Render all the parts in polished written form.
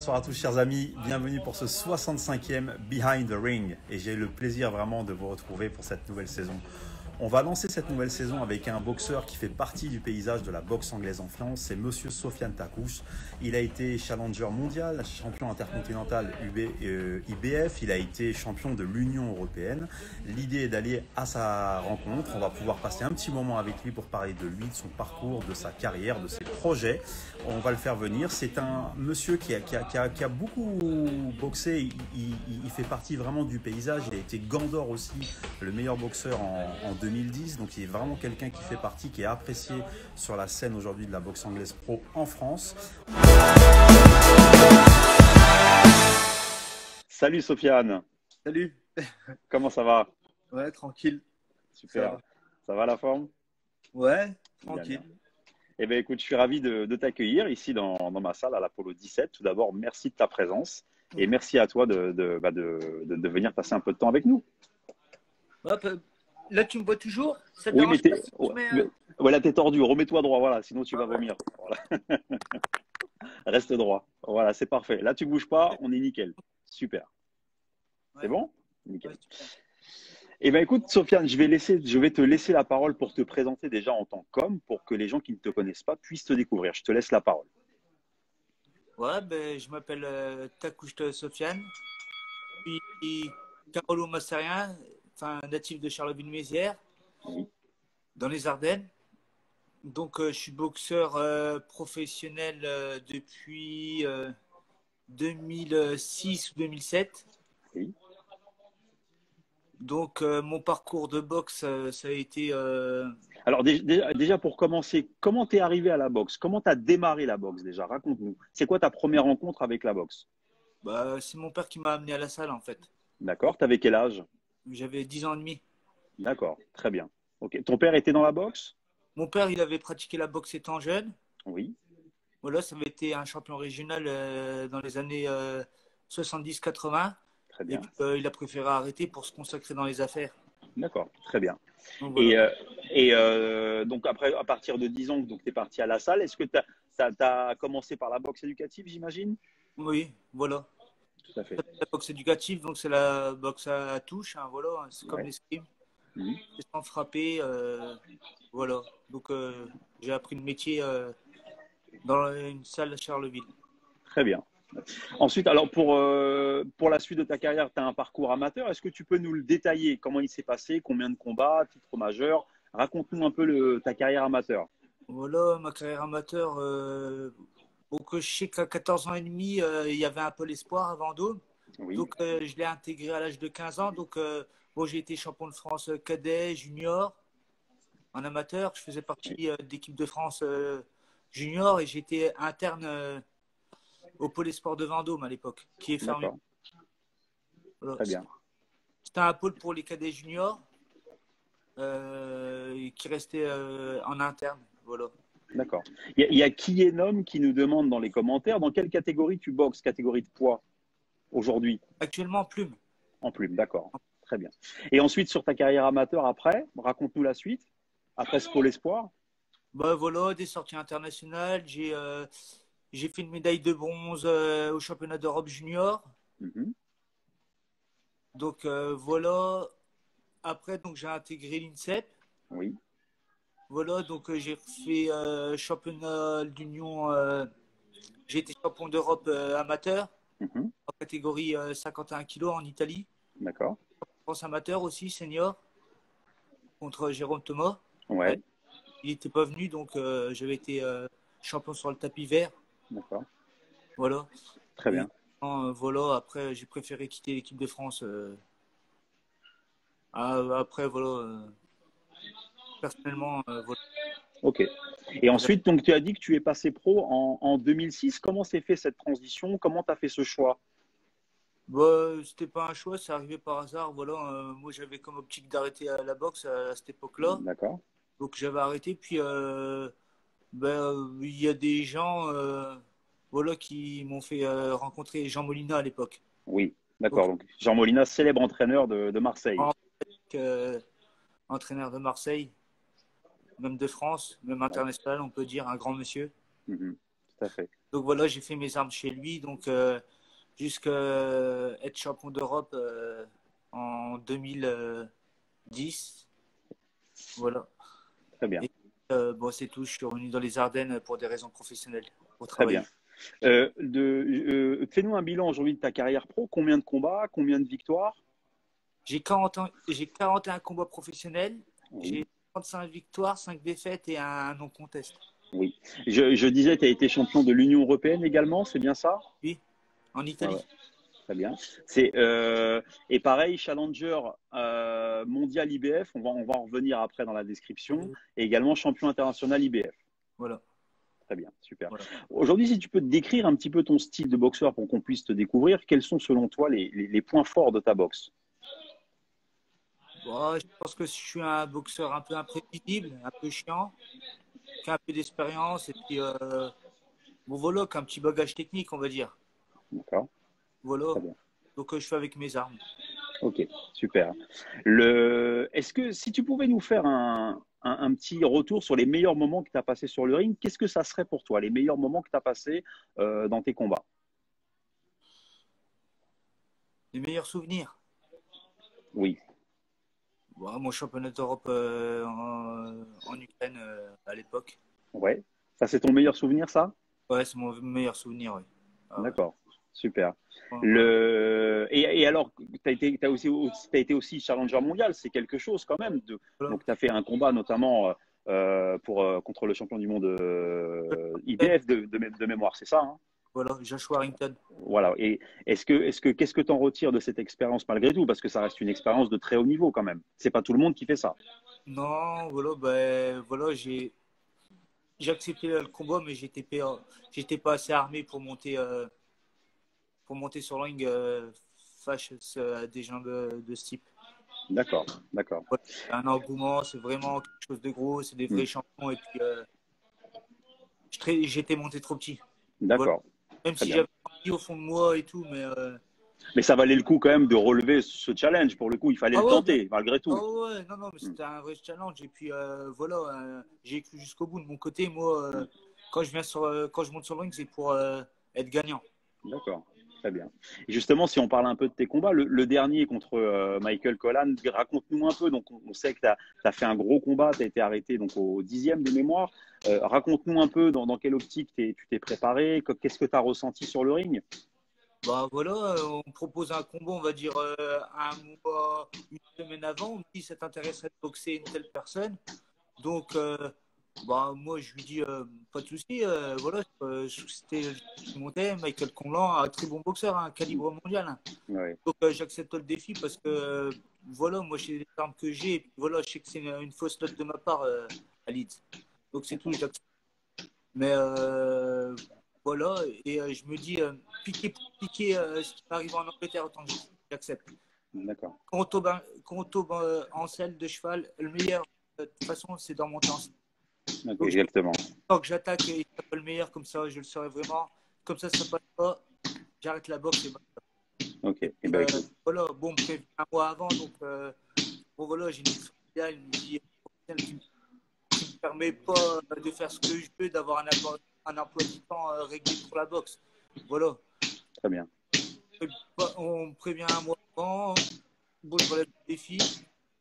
Bonsoir à tous chers amis, bienvenue pour ce 65e Behind the Ring et j'ai le plaisir vraiment de vous retrouver pour cette nouvelle saison. On va lancer cette nouvelle saison avec un boxeur qui fait partie du paysage de la boxe anglaise en France, c'est Monsieur Sofiane Takkouch. Il a été challenger mondial, champion intercontinental IBF, il a été champion de l'Union européenne. L'idée est d'aller à sa rencontre, on va pouvoir passer un petit moment avec lui pour parler de lui, de son parcours, de sa carrière, de ses projets. On va le faire venir, c'est un monsieur qui a beaucoup boxé, il fait partie vraiment du paysage, il a été Gandor aussi, le meilleur boxeur en 2010, donc il est vraiment quelqu'un qui fait partie, qui est apprécié sur la scène aujourd'hui de la boxe anglaise pro en France. Salut Sofiane. Salut. Comment ça va? Ouais, tranquille. Super. Ça va la forme? Ouais, tranquille. Bien. Eh bien, écoute, je suis ravi de t'accueillir ici dans ma salle à l'Apollo 17. Tout d'abord, merci de ta présence et merci à toi de venir passer un peu de temps avec nous. Ouais, là, tu me vois toujours? Ça te Oui, dérange pas si je mets, voilà, t'es tordu. Remets-toi droit, voilà, sinon tu vas vomir. Voilà. Reste droit. Voilà, c'est parfait. Là, tu bouges pas, on est nickel. Super. Ouais. C'est bon? Nickel. Ouais, super. Eh bien, écoute, Sofiane, je vais te laisser la parole pour te présenter déjà en tant qu'homme, pour que les gens qui ne te connaissent pas puissent te découvrir. Je te laisse la parole. Ouais, je m'appelle Takkouch Sofiane. Je suis carolo-massarien, enfin natif de Charleville-Mézières, Oui. dans les Ardennes. Donc, je suis boxeur professionnel depuis 2006 ou 2007. Oui. Donc, mon parcours de boxe, ça a été Alors déjà pour commencer, comment t'es arrivé à la boxe? Comment t'as démarré la boxe déjà? Raconte-nous. C'est quoi ta première rencontre avec la boxe? c'est mon père qui m'a amené à la salle, en fait. D'accord. T'avais quel âge? J'avais 10 ans et demi. D'accord. Très bien. Ok. Ton père était dans la boxe? Mon père, il avait pratiqué la boxe étant jeune. Oui. Voilà, ça avait été un champion régional dans les années 70-80. Très Et bien. puis, il a préféré arrêter pour se consacrer dans les affaires. D'accord. Très bien. Donc, Et, voilà. donc après, à partir de 10 ans, donc tu es parti à la salle. Est-ce que tu as commencé par la boxe éducative, j'imagine? Oui, voilà. Tout à fait. La boxe éducative, donc c'est la boxe à touche. Hein, voilà, hein, c'est comme Ouais. l'escrime. Mhm. C'est sans frapper. Voilà. Donc, j'ai appris le métier dans une salle à Charleville. Très bien. Ensuite, alors pour la suite de ta carrière, tu as un parcours amateur. Est-ce que tu peux nous le détailler? Comment il s'est passé? Combien de combats? Titre majeur? Raconte-nous un peu ta carrière amateur. Voilà, ma carrière amateur. Donc, je sais qu'à 14 ans et demi, il y avait un peu l'espoir à Vendôme. Oui, Donc, je l'ai intégré à l'âge de 15 ans. Donc, bon, j'ai été champion de France cadet, junior, en amateur. Je faisais oui, partie d'équipe de France junior et j'étais interne au pôle sport de Vendôme à l'époque, qui est fermé. d'accord, Voilà. très bien, C'était un pôle pour les cadets juniors qui restait en interne. Voilà. d'accord. Il y a qui est homme qui nous demande dans les commentaires dans quelle catégorie tu boxes, catégorie de poids aujourd'hui Actuellement, plume. en plume, d'accord, très bien. Et ensuite sur ta carrière amateur après, raconte-nous la suite. Après ce pôle espoir, Voilà, des sorties internationales. J'ai fait une médaille de bronze au championnat d'Europe junior. mhm, Donc voilà. Après, donc j'ai intégré l'INSEP. oui, Voilà, donc j'ai fait championnat d'Union. J'ai été champion d'Europe amateur mhm, en catégorie 51 kilos en Italie. d'accord, France amateur aussi, senior, contre Jérôme Thomas. ouais, Il n'était pas venu, donc j'avais été champion sur le tapis vert. d'accord, Voilà. très Et bien. voilà, après, j'ai préféré quitter l'équipe de France. Après, voilà, personnellement, voilà. Ok. Et ensuite, donc, tu as dit que tu es passé pro en 2006. Comment s'est fait cette transition? Comment tu as fait ce choix? C'était pas un choix, c'est arrivé par hasard. Voilà, moi j'avais comme optique d'arrêter la boxe à cette époque-là. D'accord. Donc j'avais arrêté. Puis il y a des gens voilà, qui m'ont fait rencontrer Jean Molina à l'époque. Oui, Donc d'accord. Donc, Jean Molina, célèbre entraîneur de Marseille. en fait, entraîneur de Marseille, même de France, même Ouais. international, on peut dire, un grand monsieur. Mhm. Tout à fait. Donc voilà, j'ai fait mes armes chez lui. Donc jusqu'à être champion d'Europe en 2010. Voilà. Très bien, Et bon, c'est tout. Je suis revenu dans les Ardennes pour des raisons professionnelles, pour très bien. travailler. Fais-nous un bilan aujourd'hui de ta carrière pro. Combien de combats, combien de victoires? J'ai 40 ans, j'ai 41 combats professionnels. Oui, J'ai 35 victoires, 5 défaites et un non-contest. oui. Je disais, tu as été champion de l'Union européenne également, c'est bien ça? Oui, en Ouais, ouais, Italie. très bien. Et pareil, challenger mondial IBF, on va en revenir après dans la description, et également champion international IBF. Voilà. Très bien, super. Voilà. Aujourd'hui, si tu peux te décrire un petit peu ton style de boxeur pour qu'on puisse te découvrir, quels sont selon toi les points forts de ta boxe? Bon, je pense que je suis un boxeur un peu imprévisible, un peu chiant, qui a un peu d'expérience et puis bon voilà, qu'un petit bagage technique, on va dire. D'accord, Voilà. très bien. Donc je fais avec mes armes. Ok, super. Est-ce que si tu pouvais nous faire un petit retour sur les meilleurs moments que tu as passés sur le ring, qu'est-ce que ça serait pour toi, les meilleurs moments que tu as passés dans tes combats? Les meilleurs souvenirs. Oui, Bon, mon championnat d'Europe en Ukraine à l'époque. ouais. Ça, c'est ton meilleur souvenir, ça? Ouais, c'est mon meilleur souvenir, ouais. Ah ouais. D'accord, super. Voilà. Et alors, t'as été aussi challenger mondial, c'est quelque chose quand même. Voilà. Donc, tu as fait un combat notamment contre le champion du monde IBF de mémoire, c'est ça, hein? Voilà, Josh Warrington. Voilà. Et qu'est-ce que tu en retires de cette expérience malgré tout? Parce que ça reste une expérience de très haut niveau quand même. C'est pas tout le monde qui fait ça. Non, voilà, ben, voilà, j'ai accepté le combat, mais j'étais pas assez armé pour monter sur le ring face à des gens de ce type. D'accord, d'accord. Voilà, c'est un engouement, c'est vraiment quelque chose de gros, c'est des Hmm. vrais champions, et puis j'étais monté trop petit. Voilà. D'accord, Même très si bien. j'avais envie au fond de moi et tout, mais Mais ça valait le coup quand même de relever ce challenge. Pour le coup, il fallait ah le ouais, bien. tenter malgré Ah tout. ouais, non, non, mais Hmm. c'était un vrai challenge. Et puis voilà, j'ai cru jusqu'au bout de mon côté. Moi, Hmm. quand je monte sur le ring, c'est pour être gagnant. D'accord, très bien. Et justement, si on parle un peu de tes combats, le dernier contre Michael Collan, raconte-nous un peu. Donc, on sait que tu as fait un gros combat, tu as été arrêté donc, au 10e de mémoire. Raconte-nous un peu dans quelle optique tu t'es préparé, qu'est-ce que tu as ressenti sur le ring? Bah voilà, on propose un combat, on va dire un mois, une semaine avant. On me dit, ça t'intéresserait de boxer une telle personne. Donc, bah, moi, je lui dis, pas de souci. Voilà, c'était je montais, Michael Conlan, un très bon boxeur, un calibre mondial, hein. Ouais, Donc, j'accepte le défi parce que, voilà, moi, j'ai les armes que j'ai. Et puis, voilà, je sais que c'est une fausse note de ma part à Leeds. Donc, c'est tout, j'accepte. Mais voilà, et je me dis, piquer pour piquer, ce qui m'arrive en Angleterre, autant que j'accepte. d'accord. Quand on tombe en selle de cheval, le meilleur, de toute façon, c'est d'en monter en selle. Ok, Donc, je me dis, exactement. tant que j'attaque et que pas le meilleur, comme ça, je le saurai vraiment. Comme ça passe pas, j'arrête la boxe. Ok, Et eh puis, ben écoute. voilà, bon, prévu un mois avant, donc, bon, voilà, j'ai une mission familiale, une vie professionnelle qui me permet pas de faire ce que je veux, d'avoir un emploi du temps réglé pour la boxe. Voilà. Très bien. On me prévient un mois avant, bon, je relève le défi.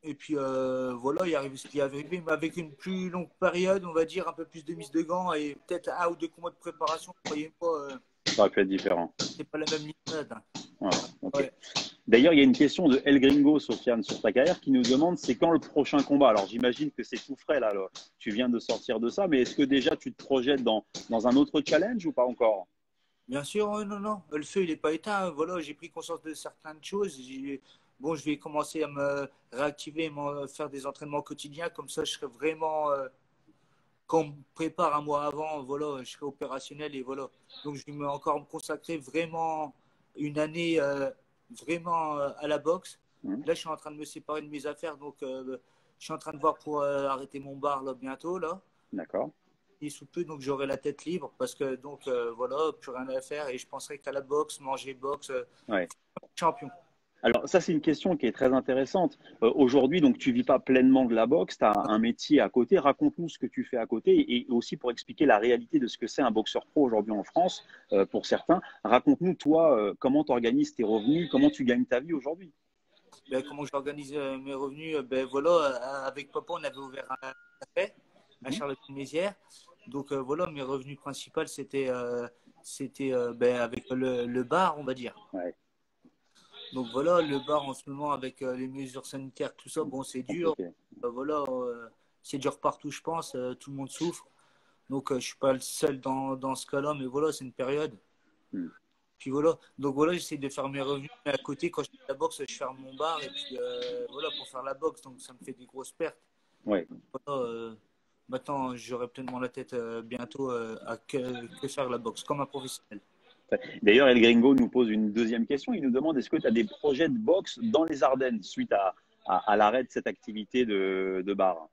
Et puis voilà, il arrive ce qui est arrivé, mais avec une plus longue période, on va dire, un peu plus de mise de gants et peut-être un ou deux mois de préparation, croyez-moi, Ça aurait pu être différent. c'est pas la même limonade, hein. Voilà, ok. Ouais. D'ailleurs, il y a une question de El Gringo, Sofiane, sur ta carrière, qui nous demande c'est quand le prochain combat? Alors, j'imagine que c'est tout frais, là. Tu viens de sortir de ça, mais est-ce que déjà tu te projettes dans un autre challenge ou pas encore? Bien sûr, non, non, le feu, il n'est pas éteint. Voilà, j'ai pris conscience de certaines choses. Bon, je vais commencer à me réactiver, faire des entraînements quotidiens. Comme ça, je serai vraiment, quand on me prépare un mois avant, voilà, je serai opérationnel et voilà. Donc, je vais encore me consacrer vraiment une année vraiment à la boxe. Hmm. Là, je suis en train de me séparer de mes affaires. Donc, je suis en train de voir pour arrêter mon bar là, bientôt, là. D'accord. Et sous peu, donc j'aurai la tête libre parce que donc voilà, plus rien à faire et je penserai qu'à la boxe, manger boxe, Ouais. champion. Alors, ça, c'est une question qui est très intéressante. Aujourd'hui, donc, tu vis pas pleinement de la boxe, tu as un métier à côté. Raconte-nous ce que tu fais à côté et aussi pour expliquer la réalité de ce que c'est un boxeur pro aujourd'hui en France, pour certains. Raconte-nous, toi, comment tu organises tes revenus, comment tu gagnes ta vie aujourd'hui. Ben, comment j'organise mes revenus? Ben voilà, avec papa, on avait ouvert un café à Mhm. Charleville-Mézières. Donc voilà, mes revenus principaux, c'était ben, avec le bar, on va dire. Ouais, Donc voilà, le bar en ce moment avec les mesures sanitaires, tout ça, bon, c'est dur. compliqué. Voilà, c'est dur partout, je pense. Tout le monde souffre. Donc je suis pas le seul dans ce cas-là, mais voilà, c'est une période. Hmm. Puis voilà, donc voilà, j'essaie de faire mes revenus. Mais à côté, quand je fais la boxe, je ferme mon bar et puis voilà, pour faire la boxe, donc ça me fait des grosses pertes. Ouais. Voilà, maintenant, j'aurai pleinement la tête bientôt à que faire la boxe, comme un professionnel. D'ailleurs, El Gringo nous pose une deuxième question. Il nous demande est-ce que tu as des projets de boxe dans les Ardennes suite à l'arrêt de cette activité de bar?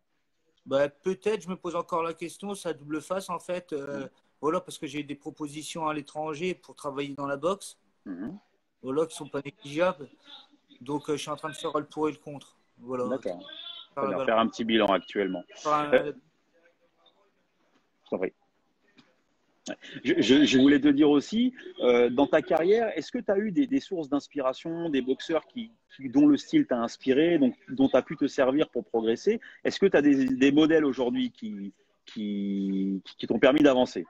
Bah, peut-être, je me pose encore la question, ça double face en fait. Voilà, parce que j'ai des propositions à l'étranger pour travailler dans la boxe, Mhm. voilà, qui sont pas négligeables. Donc, je suis en train de faire le pour et le contre. Voilà, D'accord. faire Très la bien. balance. Faire un petit bilan actuellement. Euh, je t'en prie. Je voulais te dire aussi, dans ta carrière, est-ce que tu as eu des sources d'inspiration, des boxeurs dont le style t'a inspiré, donc, dont tu as pu te servir pour progresser? Est-ce que tu as des modèles aujourd'hui qui t'ont permis d'avancer?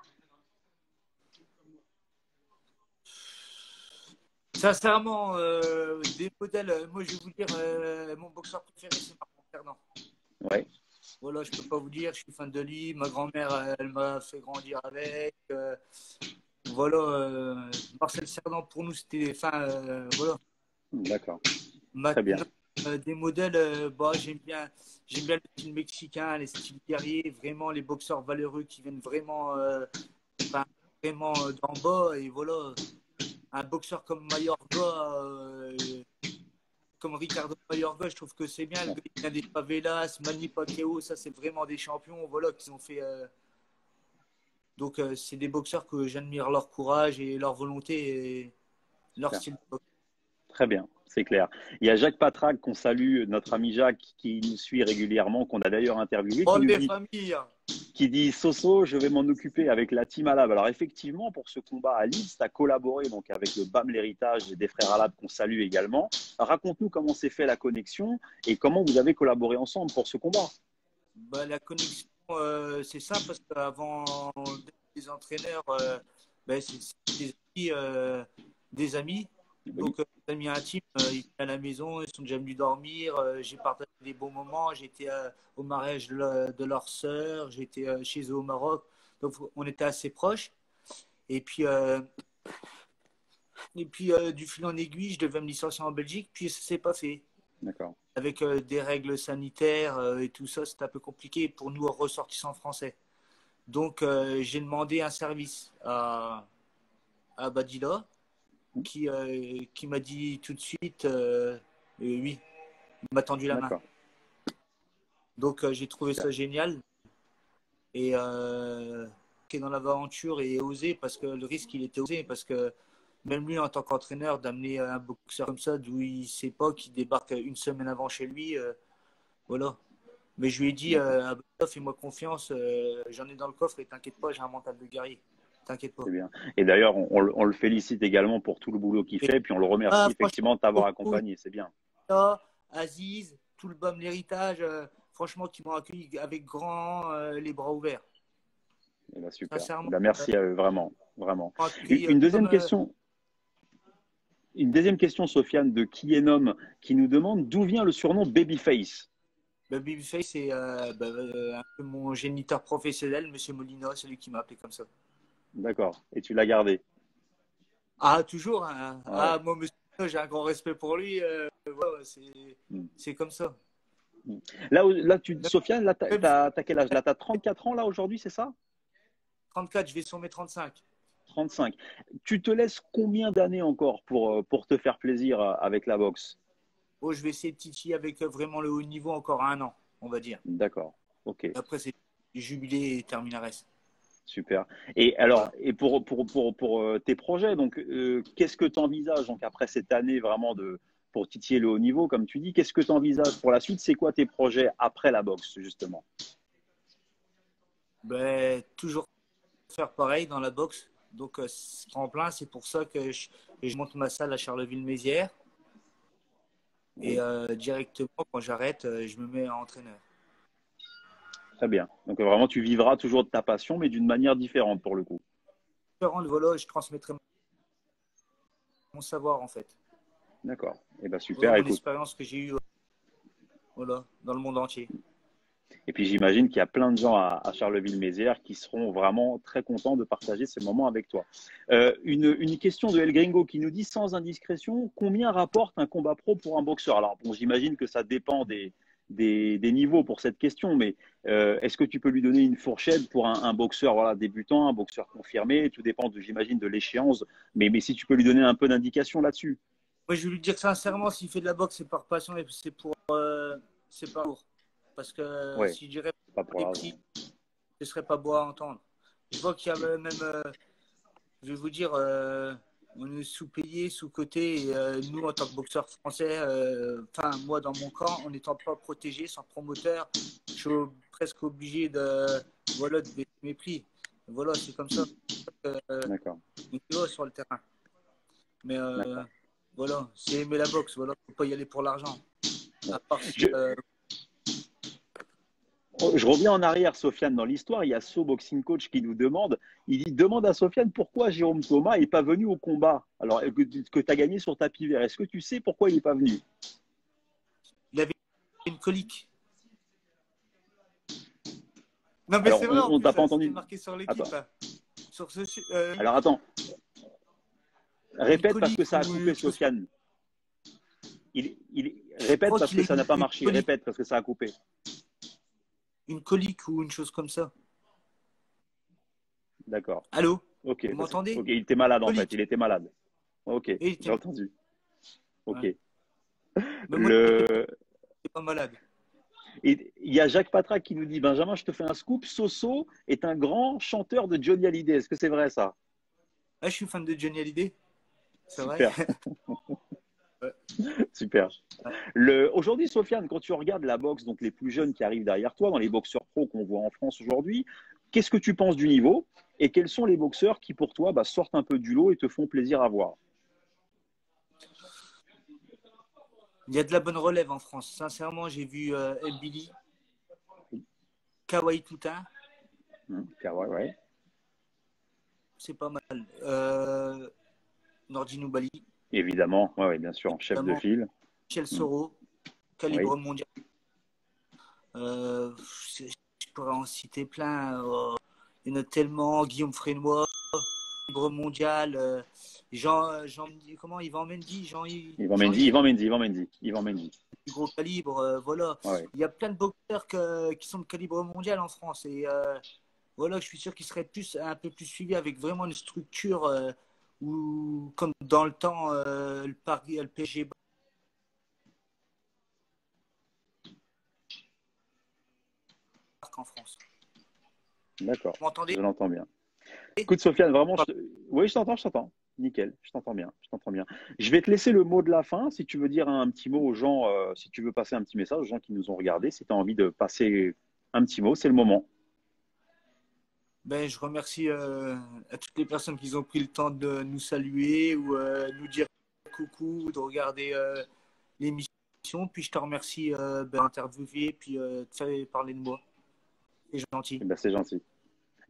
Sincèrement, des modèles, moi je vais vous dire, mon boxeur préféré c'est Marc Fernand. Ouais, Voilà, je peux pas vous dire, je suis fan de lui. Ma grand-mère, elle m'a fait grandir avec. Voilà, Marcel Cerdan pour nous c'était, enfin, voilà. d'accord. Très bien. Maintenant, des modèles, bah, j'aime bien le style mexicain, les styles guerriers, vraiment les boxeurs valeureux qui viennent vraiment, enfin, vraiment d'en bas. Et voilà, un boxeur comme Mayorga, comme Ricardo Mayorga, je trouve que c'est bien. Le gars, il vient des favelas, Manny Pacquiao, ça c'est vraiment des champions, voilà, qui ont fait. Donc c'est des boxeurs que j'admire leur courage et leur volonté et leur Super. style de boxe. Très bien, c'est clair. Il y a Jacques Patraque qu'on salue, notre ami Jacques, qui nous suit régulièrement, qu'on a d'ailleurs interviewé, Oh les familles! qui dit Soso, je vais m'en occuper avec la team Alab. Alors effectivement, pour ce combat à Leeds, tu as collaboré donc avec le BAM l'héritage des frères Alab qu'on salue également. Raconte-nous comment s'est fait la connexion et comment vous avez collaboré ensemble pour ce combat. Bah, la connexion, c'est simple parce qu'avant d'être des entraîneurs, bah, c'est des amis. Des amis. Oui, Donc, des amis intimes, ils viennent à la maison, ils sont déjà venus dormir. J'ai partagé des bons moments. J'étais au mariage de leur sœur, j'étais chez eux au Maroc. Donc, on était assez proches. Et puis, du fil en aiguille, je devais me licencier en Belgique, puis ça s'est pas fait. d'accord. Avec des règles sanitaires et tout ça, c'était un peu compliqué pour nous ressortissants français. Donc, j'ai demandé un service à Badila qui m'a dit tout de suite oui, il m'a tendu la main. D'accord. Donc, j'ai trouvé Super. ça génial et qui est dans l'aventure et osé parce que le risque, il était osé parce que même lui, en tant qu'entraîneur, d'amener un boxeur comme ça, d'où il ne sait pas, qui débarque une semaine avant chez lui, voilà. Mais je lui ai dit, D'accord. fais-moi confiance, j'en ai dans le coffre et t'inquiète pas, j'ai un mental de guerrier. T'inquiète pas. C'est bien. Et d'ailleurs, on le félicite également pour tout le boulot qu'il Et, fait, puis on le remercie franchement, effectivement de t'avoir beaucoup, accompagné. C'est bien. Ina, Aziz, tout le BAM l'héritage, franchement, qui m'ont accueilli avec les bras ouverts. Eh ben, super. Eh Sincèrement, ben, merci à eux, vraiment, vraiment. ils m'ont accueilli Une comme. deuxième question. Une deuxième question, Sofiane, de Kienom, qui nous demande d'où vient le surnom Babyface. Babyface, c'est un peu mon géniteur professionnel, Monsieur Molina, c'est lui qui m'a appelé comme ça. D'accord. Et tu l'as gardé. Ah, toujours, hein. Ouais. Ah, moi, Monsieur Molina, j'ai un grand respect pour lui. Voilà, Mm. c'est comme ça. Mm. Sofiane, là, Même t'as quel âge? Là, t'as 34 ans, là, aujourd'hui, c'est ça? 34, je vais sur mes 35. 35. Tu te laisses combien d'années encore pour te faire plaisir avec la boxe? Oh, je vais essayer de titiller avec vraiment le haut niveau encore un an, on va dire. D'accord. Ok. Après, c'est jubilé et terminares. Super. Et alors, Voilà. et pour tes projets, donc, qu'est-ce que tu envisages donc après cette année vraiment pour titiller le haut niveau, comme tu dis. Qu'est-ce que tu envisages pour la suite? C'est quoi tes projets après la boxe, justement? Ben, toujours faire pareil dans la boxe. Donc, tremplin, c'est pour ça que je monte ma salle à Charleville-Mézières. Et Oui, directement, quand j'arrête, je me mets à entraîneur. très bien. Donc vraiment, tu vivras toujours de ta passion, mais d'une manière différente pour le coup. Voilà, je transmettrai mon savoir, en fait. D'accord. Eh ben Voilà super, mon écoute. expérience que j'ai eue voilà, dans le monde entier. Et puis j'imagine qu'il y a plein de gens à Charleville-Mézières qui seront vraiment très contents de partager ces moments avec toi. Une question de El Gringo qui nous dit sans indiscrétion, combien rapporte un combat pro pour un boxeur? Alors bon, j'imagine que ça dépend des niveaux pour cette question, mais est-ce que tu peux lui donner une fourchette pour un boxeur voilà, débutant, un boxeur confirmé? Tout dépend, j'imagine, de l'échéance, mais si tu peux lui donner un peu d'indication là-dessus. Moi, je vais lui dire sincèrement, s'il fait de la boxe, c'est par passion et c'est pas pour. Parce que Ouais, si je dirais pas pour les l'argent. prix, ce serait pas beau à entendre. Je vois qu'il y a même, je vais vous dire, on est sous-payé, sous-coté. Et nous, en tant que boxeurs français, enfin, moi, dans mon camp, en n'étant pas protégé, sans promoteur, je suis presque obligé voilà, de baisser mes prix. Voilà, c'est comme ça. D'accord, On y va sur le terrain. Mais d'accord. voilà, c'est aimer la boxe. Voilà, faut pas y aller pour l'argent. Ouais. À part si. Je, Je reviens en arrière, Sofiane, dans l'histoire. Il y a So Boxing Coach qui nous demande, il dit, demande à Sofiane pourquoi Jérôme Thomas n'est pas venu au combat, alors que tu as gagné sur tapis vert. Est-ce que tu sais pourquoi il n'est pas venu? Il avait une colique. Non, mais Alors, c'est vrai en on plus, t'a pas c'était entendu. marqué sur l'équipe, Attends. hein. Sur ce, Alors, attends. une Répète parce que colique ça a ou coupé, une chose. Sofiane. Je Répète crois parce qu'il a que ça n'a pas une marché. colique, Répète parce que ça a coupé. une colique ou une chose comme ça. D'accord. Allô? Ok. Vous m'entendez? Ok. Il était malade en fait. Colique. Il était malade. Ok. Et il J'ai était. entendu. Ouais. Ok. Mais moi, je n'étais Le, pas malade. Et il y a Jacques Patra qui nous dit, Benjamin, je te fais un scoop. Soso est un grand chanteur de Johnny Hallyday. Est-ce que c'est vrai ça? Ah, je suis fan de Johnny Hallyday. C'est vrai. Super, Ouais. super. Ouais. Aujourd'hui, Sofiane, quand tu regardes la boxe, donc les plus jeunes qui arrivent derrière toi, dans les boxeurs pros qu'on voit en France aujourd'hui, qu'est-ce que tu penses du niveau? Et quels sont les boxeurs qui, pour toi, sortent un peu du lot et te font plaisir à voir? Il y a de la bonne relève en France. Sincèrement, j'ai vu El Billy, Kawhi Toutain. Ouais, ouais. C'est pas mal. Nordine Bali, Évidemment, ouais, ouais, bien sûr, en chef de évidemment. file. Michel Hmm. Soro, Oui, calibre mondial. Euh, je pourrais en citer plein. Il y en a tellement. Guillaume Frénois, calibre mondial. Comment Yvan Mendy, Jean-Yves, Yvan Mendy. du gros calibre. Voilà. Ouais, ouais. Il y a plein de boxeurs qui sont de calibre mondial en France. Et voilà, je suis sûr qu'ils seraient un peu plus suivis avec vraiment une structure où, comme dans le temps, le Paris, le PSG en France. D'accord, Vous m'entendez? je l'entends bien. Écoute, Sofiane, vraiment, oui, je t'entends. Nickel, je t'entends bien, je t'entends bien. Je vais te laisser le mot de la fin, si tu veux dire un petit mot aux gens, si tu veux passer un petit message aux gens qui nous ont regardés, si tu as envie de passer un petit mot, c'est le moment. Ben, je remercie à toutes les personnes qui ont pris le temps de nous saluer ou nous dire coucou, de regarder l'émission. Puis je te remercie d'interviewer puis de faire parler de moi. C'est gentil. Eh ben, c'est gentil.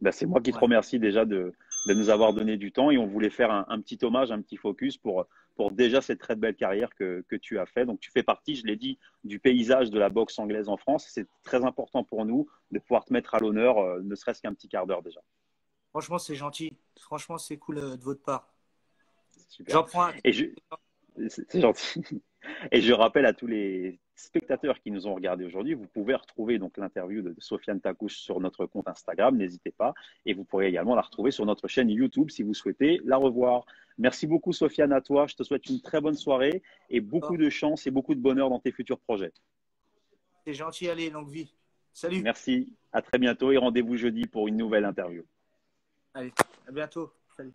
Ben, c'est moi qui te Ouais. remercie déjà de nous avoir donné du temps et on voulait faire un petit hommage, un petit focus pour déjà cette très belle carrière que tu as fait. Donc, tu fais partie, je l'ai dit, du paysage de la boxe anglaise en France. C'est très important pour nous de pouvoir te mettre à l'honneur, ne serait-ce qu'un petit quart d'heure déjà. Franchement, c'est gentil. Franchement, c'est cool de votre part. Super. J'en prends acte. Et c'est gentil. Et je rappelle à tous les spectateurs qui nous ont regardés aujourd'hui, vous pouvez retrouver donc l'interview de Sofiane Takouche sur notre compte Instagram, n'hésitez pas. Et vous pourrez également la retrouver sur notre chaîne YouTube si vous souhaitez la revoir. Merci beaucoup Sofiane à toi. Je te souhaite une très bonne soirée et beaucoup de chance et beaucoup de bonheur dans tes futurs projets. C'est gentil, allez, longue vie. Salut. Merci, à très bientôt et rendez-vous jeudi pour une nouvelle interview. Allez, à bientôt. Salut.